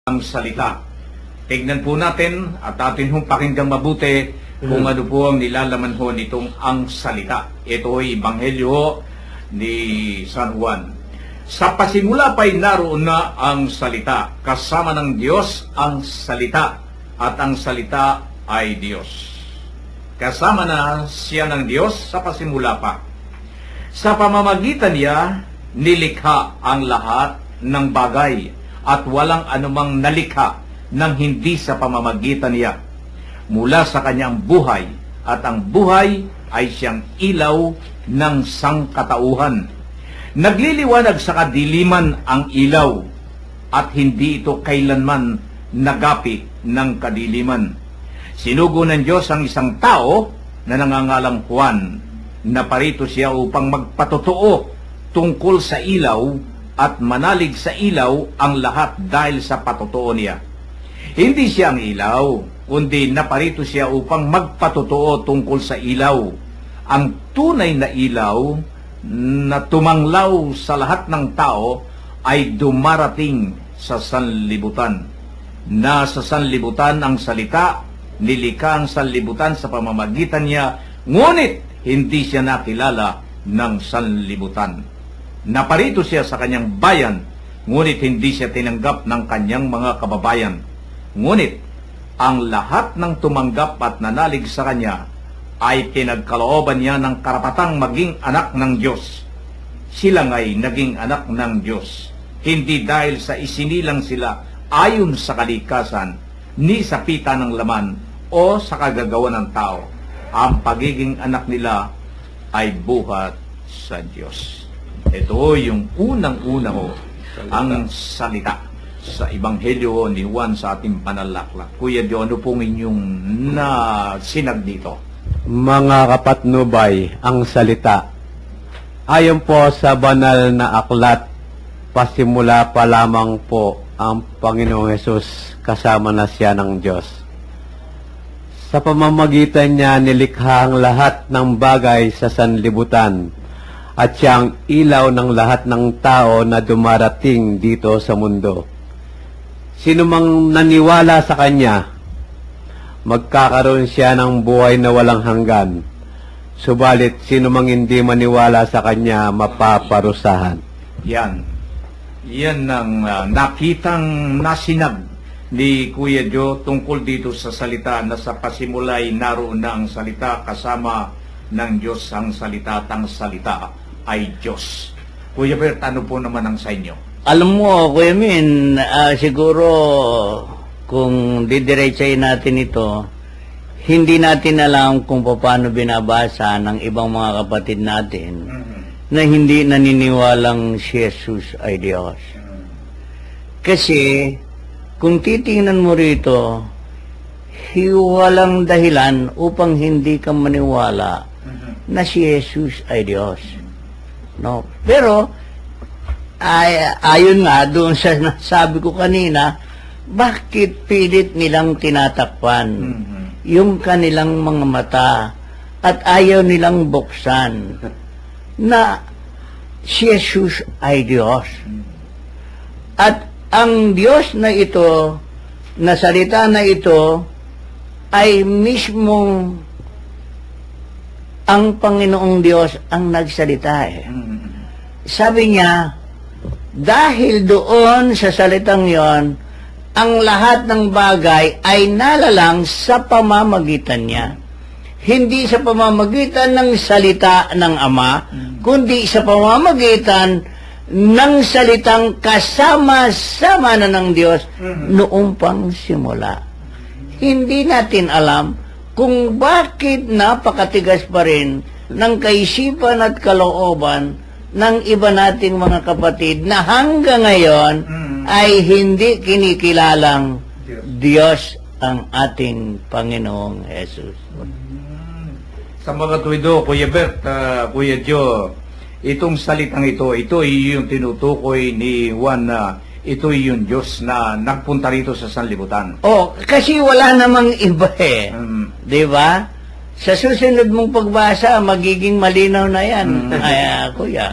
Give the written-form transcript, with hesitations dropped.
ang salita. Tignan po natin at atin hong pakinggang mabuti kung ano po ang nilalaman ho nitong ang salita. Ito ay Ebanghelyo ni San Juan. Sa pasimula pa'y naroon na ang salita. Kasama ng Diyos ang salita at ang salita ay Diyos. Kasama na siya ng Diyos sa pasimula pa. Sa pamamagitan niya, nilikha ang lahat ng bagay at walang anumang nalikha nang hindi sa pamamagitan niya. Mula sa kanyang buhay at ang buhay ay siyang ilaw ng sangkatauhan. Nagliliwanag sa kadiliman ang ilaw at hindi ito kailanman nagapi ng kadiliman. Sinugo ng Diyos ang isang tao na nangangalang Juan na parito siya upang magpatotoo tungkol sa ilaw at manalig sa ilaw ang lahat dahil sa patotoo niya. Hindi siya ang ilaw, kundi naparito siya upang magpatotoo tungkol sa ilaw. Ang tunay na ilaw na tumanglaw sa lahat ng tao ay dumarating sa sanlibutan. Nasa sanlibutan ang salita, nilikha ang sanlibutan sa pamamagitan niya, ngunit hindi siya nakilala ng sanlibutan. Naparito siya sa kanyang bayan, ngunit hindi siya tinanggap ng kanyang mga kababayan. Ngunit ang lahat ng tumanggap at nanalig sa kanya ay pinagkalooban niya ng karapatang maging anak ng Diyos. Sila nga'y naging anak ng Diyos, hindi dahil sa isinilang sila ayon sa kalikasan, ni sa pita ng laman o sa kagagawa ng tao. Ang pagiging anak nila ay buhat sa Diyos. Ito yung unang-una ho, ang salita sa Ebanghelyo ni Juan sa ating panalaklat. Kuya Dio, ano pong inyong nasinag dito? Mga kapatnubay, ang salita. Ayon po sa banal na aklat, pasimula pa lamang po ang Panginoong Hesus kasama na siya ng Diyos. Sa pamamagitan niya nilikha ang lahat ng bagay sa sanlibutan at siyang ilaw ng lahat ng tao na dumarating dito sa mundo. Sino mang naniwala sa Kanya, magkakaroon siya ng buhay na walang hanggan. Subalit, sino mang hindi maniwala sa Kanya, mapaparusahan. Yan ang nakitang nasinag ni Kuya Dio tungkol dito sa salita na sa pasimulay naroon na ang salita, kasama ng Diyos ang salita at ang salita ay Diyos. Kuya Bert, ano po naman ang sa inyo? Alam mo, Kuya Min, siguro kung didiretsahin natin ito, hindi natin alam kung paano binabasa ng ibang mga kapatid natin na hindi naniniwalang si Jesus ay Diyos. Kasi, kung titingnan mo rito, walang dahilan upang hindi ka maniwala na si Jesus ay Diyos. No? Pero, ayon nga doon sa nasabi ko kanina, bakit pilit nilang tinatakpan yung kanilang mga mata at ayaw nilang buksan na si Jesus ay Diyos. At ang Diyos na ito, na salita na ito, ay mismong ang Panginoong Diyos ang nagsalita eh. Sabi niya, dahil doon sa salitang yon, ang lahat ng bagay ay nalalang sa pamamagitan niya. Hindi sa pamamagitan ng salita ng Ama, kundi sa pamamagitan ng salitang kasama-sama na ng Diyos noong pang simula. Hindi natin alam kung bakit napakatigas pa rin ng kaisipan at kalooban ng iba nating mga kapatid na hanggang ngayon ay hindi kinikilalang Diyos ang ating Panginoong Jesus. Sa mga tuwido, Kuya Bert, Kuya Dio, itong salitang ito ay yung tinutukoy ni Juan na ito ay yung Diyos na nagpunta rito sa sanlibutan. Oh, kasi wala namang iba eh. Di ba? Sa susunod mong pagbasa, magiging malinaw na yan, kuya.